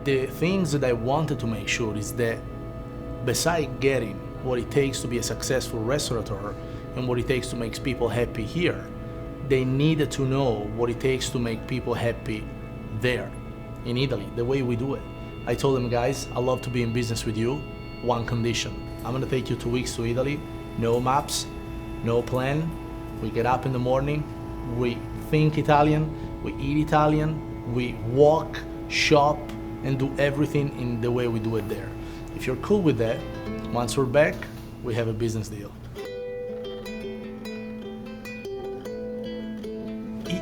The things that I wanted to make sure is that besides getting what it takes to be a successful restaurateur and what it takes to make people happy here, they needed to know what it takes to make people happy there, in Italy, the way we do it. I told them, guys, I'd love to be in business with you, one condition. I'm gonna take you 2 weeks to Italy, no maps, no plan. We get up in the morning, we think Italian, we eat Italian, we walk, shop, and do everything in the way we do it there. If you're cool with that, once we're back, we have a business deal.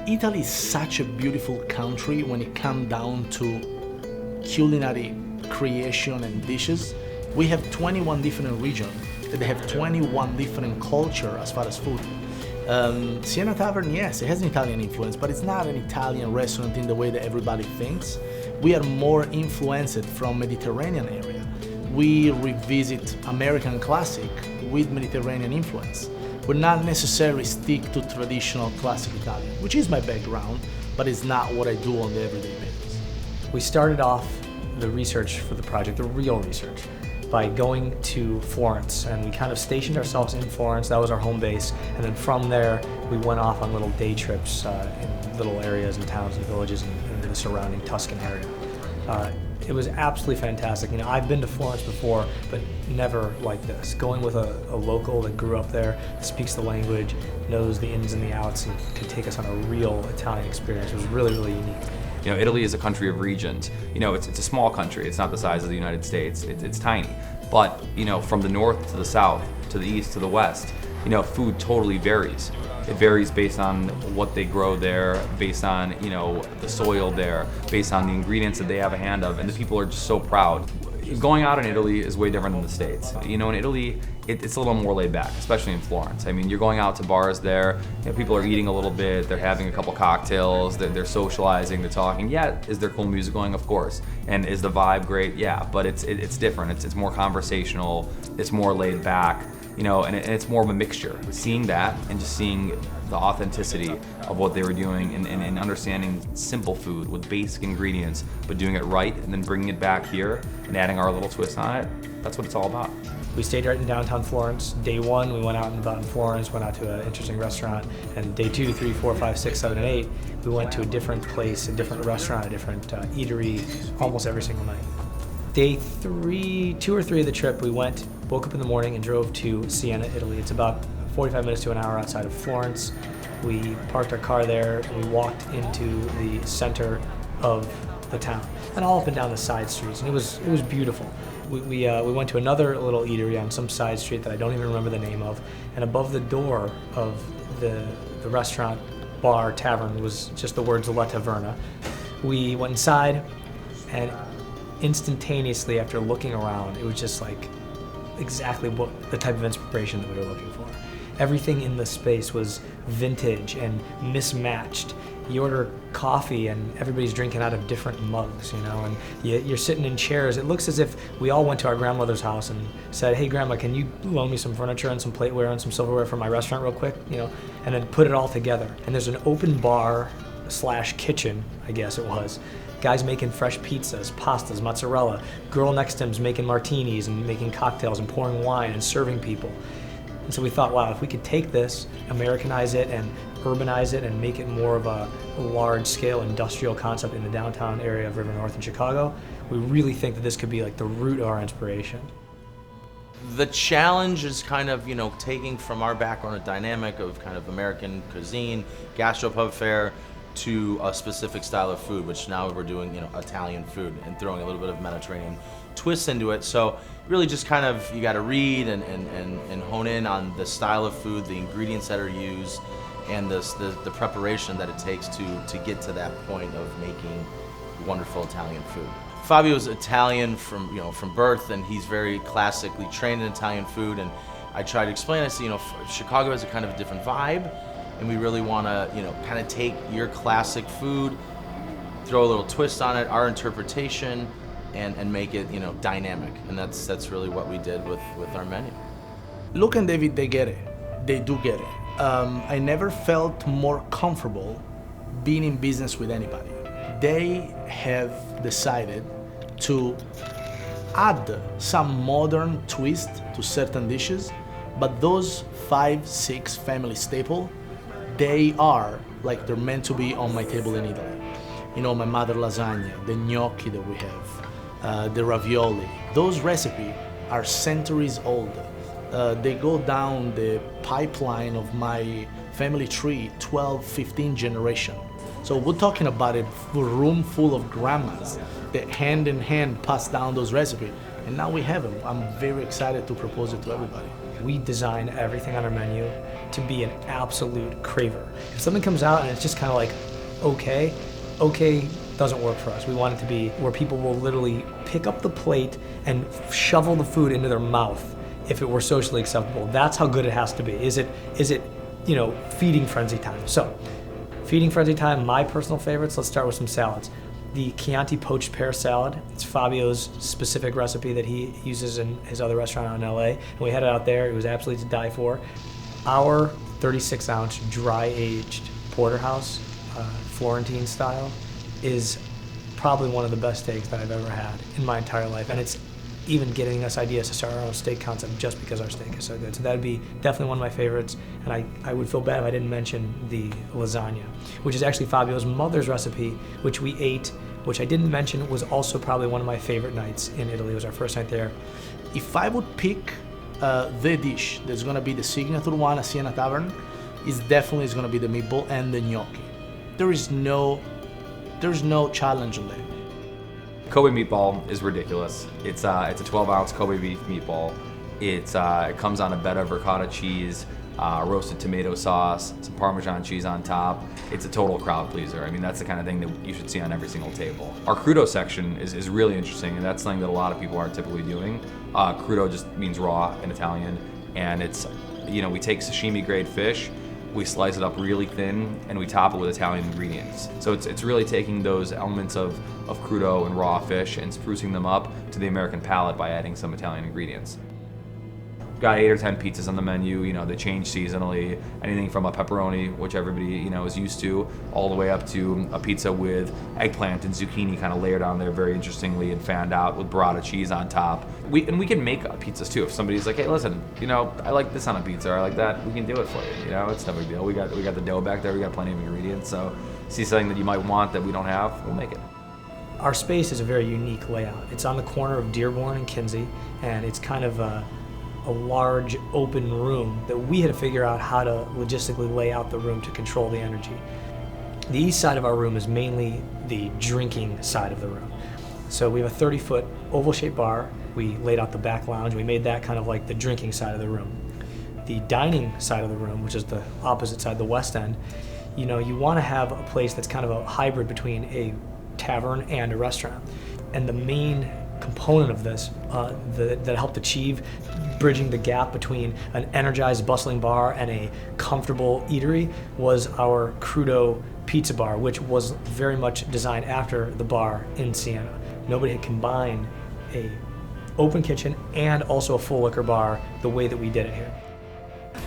Italy is such a beautiful country when it comes down to culinary creation and dishes. We have 21 different regions, they have 21 different culture as far as food. Siena Tavern, yes, it has an Italian influence, but it's not an Italian restaurant in the way that everybody thinks. We are more influenced from Mediterranean area. We revisit American classic with Mediterranean influence. We're not necessarily stick to traditional classic Italian, which is my background, but it's not what I do on the everyday basis. We started off the research for the project, the real research, by going to Florence, and we kind of stationed ourselves in Florence. That was our home base, and then from there we went off on little day trips in little areas and towns and villages in the surrounding Tuscan area. It was absolutely fantastic. You know, I've been to Florence before, but never like this. Going with a local that grew up there, speaks the language, knows the ins and the outs, and could take us on a real Italian experience. It was really, really unique. You know, Italy is a country of regions. You know, it's a small country. It's not the size of the United States. It's tiny. But, you know, from the north to the south, to the east to the west, you know, food totally varies. It varies based on what they grow there, based on, you know, the soil there, based on the ingredients that they have a hand of, and the people are just so proud. Going out in Italy is way different than the States. You know, in Italy, it's a little more laid back, especially in Florence. I mean, you're going out to bars there, you know, people are eating a little bit, they're having a couple cocktails, they're socializing, they're talking. Yeah, is there cool music going? Of course. And is the vibe great? Yeah, but it's different. It's more conversational, it's more laid back. You know, and it's more of a mixture. Seeing that and just seeing the authenticity of what they were doing and understanding simple food with basic ingredients, but doing it right and then bringing it back here and adding our little twist on it, that's what it's all about. We stayed right in downtown Florence. Day 1, we went out and about in Florence, went out to an interesting restaurant. And day 2, 3, 4, 5, 6, 7, and 8, we went to a different place, a different restaurant, a different eatery, almost every single night. Day 3, 2 or 3 of the trip, we woke up in the morning and drove to Siena, Italy. It's about 45 minutes to an hour outside of Florence. We parked our car there and we walked into the center of the town and all up and down the side streets, and it was beautiful. We went to another little eatery on some side street that I don't even remember the name of, and above the door of the restaurant, bar, tavern was just the words La Taverna. We went inside, and instantaneously after looking around, it was just like exactly what the type of inspiration that we were looking for. Everything in the space was vintage and mismatched. You order coffee and everybody's drinking out of different mugs, you know, and you're sitting in chairs. It looks as if we all went to our grandmother's house and said, hey grandma, can you loan me some furniture and some plateware and some silverware for my restaurant real quick, you know, and then put it all together. And there's an open bar / kitchen, I guess it was. Guys making fresh pizzas, pastas, mozzarella. Girl next to him's making martinis and making cocktails and pouring wine and serving people. And so we thought, wow, if we could take this, Americanize it and urbanize it and make it more of a large-scale industrial concept in the downtown area of River North in Chicago, we really think that this could be like the root of our inspiration. The challenge is kind of, you know, taking from our background a dynamic of kind of American cuisine, gastropub fare, to a specific style of food, which now we're doing, you know, Italian food and throwing a little bit of Mediterranean twist into it. So really just kind of, you got to read and hone in on the style of food, the ingredients that are used, and the preparation that it takes to get to that point of making wonderful Italian food. Fabio's Italian from birth, and he's very classically trained in Italian food. And I try to explain, I say, you know, Chicago has a kind of a different vibe, and we really want to, you know, kind of take your classic food, throw a little twist on it, our interpretation, and make it, you know, dynamic. And that's really what we did with our menu. Luke and David, they get it. They do get it. I never felt more comfortable being in business with anybody. They have decided to add some modern twist to certain dishes, but those 5-6 family staple, they are like they're meant to be on my table in Italy. You know, my mother lasagna, the gnocchi that we have, the ravioli. Those recipes are centuries old. They go down the pipeline of my family tree, 12, 15 generation. So we're talking about a room full of grandmas that hand in hand pass down those recipes. And now we have them. I'm very excited to propose it to everybody. We design everything on our menu to be an absolute craver. If something comes out and it's just kind of like, okay doesn't work for us. We want it to be where people will literally pick up the plate and shovel the food into their mouth if it were socially acceptable. That's how good it has to be. Is it, you know, feeding frenzy time? So, feeding frenzy time, my personal favorites, let's start with some salads. The Chianti poached pear salad, it's Fabio's specific recipe that he uses in his other restaurant out in LA. And we had it out there, it was absolutely to die for. Our 36-ounce dry-aged porterhouse, Florentine style, is probably one of the best steaks that I've ever had in my entire life. And it's even getting us ideas to start our own steak concept just because our steak is so good. So that'd be definitely one of my favorites. And I would feel bad if I didn't mention the lasagna, which is actually Fabio's mother's recipe, which we ate, which I didn't mention was also probably one of my favorite nights in Italy. It was our first night there. If I would pick the dish that's gonna be the signature one at Siena Tavern, is definitely is gonna be the meatball and the gnocchi. There's no challenge on that. Kobe meatball is ridiculous. It's a 12-ounce Kobe beef meatball. It comes on a bed of ricotta cheese, roasted tomato sauce, some Parmesan cheese on top. It's a total crowd pleaser. I mean, that's the kind of thing that you should see on every single table. Our crudo section is really interesting, and that's something that a lot of people aren't typically doing. Crudo just means raw in Italian, and it's, you know, we take sashimi grade fish, we slice it up really thin, and we top it with Italian ingredients. So it's really taking those elements of crudo and raw fish and sprucing them up to the American palate by adding some Italian ingredients. We've got 8 or 10 pizzas on the menu. You know, they change seasonally. Anything from a pepperoni, which everybody, you know, is used to, all the way up to a pizza with eggplant and zucchini kind of layered on there very interestingly and fanned out with burrata cheese on top. We can make pizzas too. If somebody's like, hey, listen, you know, I like this on a pizza, or I like that, we can do it for you. You know, it's no big deal. We got the dough back there. We got plenty of ingredients. So, see something that you might want that we don't have, we'll make it. Our space is a very unique layout. It's on the corner of Dearborn and Kinsey, and it's kind of a large open room that we had to figure out how to logistically lay out the room to control the energy. The east side of our room is mainly the drinking side of the room. So we have a 30-foot oval-shaped bar. We laid out the back lounge. We made that kind of like the drinking side of the room. The dining side of the room, which is the opposite side, the west end, you know, you want to have a place that's kind of a hybrid between a tavern and a restaurant. And the main component of this that helped achieve bridging the gap between an energized, bustling bar and a comfortable eatery was our crudo pizza bar, which was very much designed after the bar in Siena. Nobody had combined a open kitchen and also a full liquor bar the way that we did it here.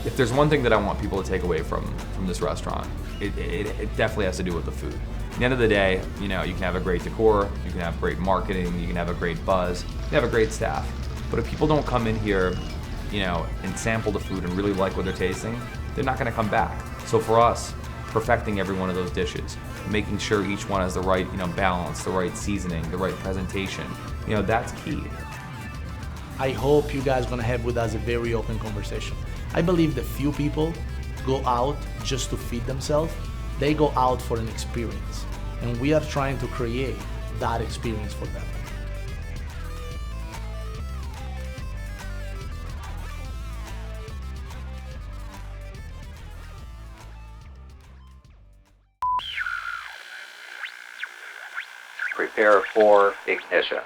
If there's one thing that I want people to take away from this restaurant, it definitely has to do with the food. At the end of the day, you know, you can have a great decor, you can have great marketing, you can have a great buzz, you can have a great staff. But if people don't come in here, you know, and sample the food and really like what they're tasting, they're not gonna come back. So for us, perfecting every one of those dishes, making sure each one has the right, you know, balance, the right seasoning, the right presentation, you know, that's key. I hope you guys are gonna have with us a very open conversation. I believe that few people go out just to feed themselves. They go out for an experience, and we are trying to create that experience for them. Prepare for ignition.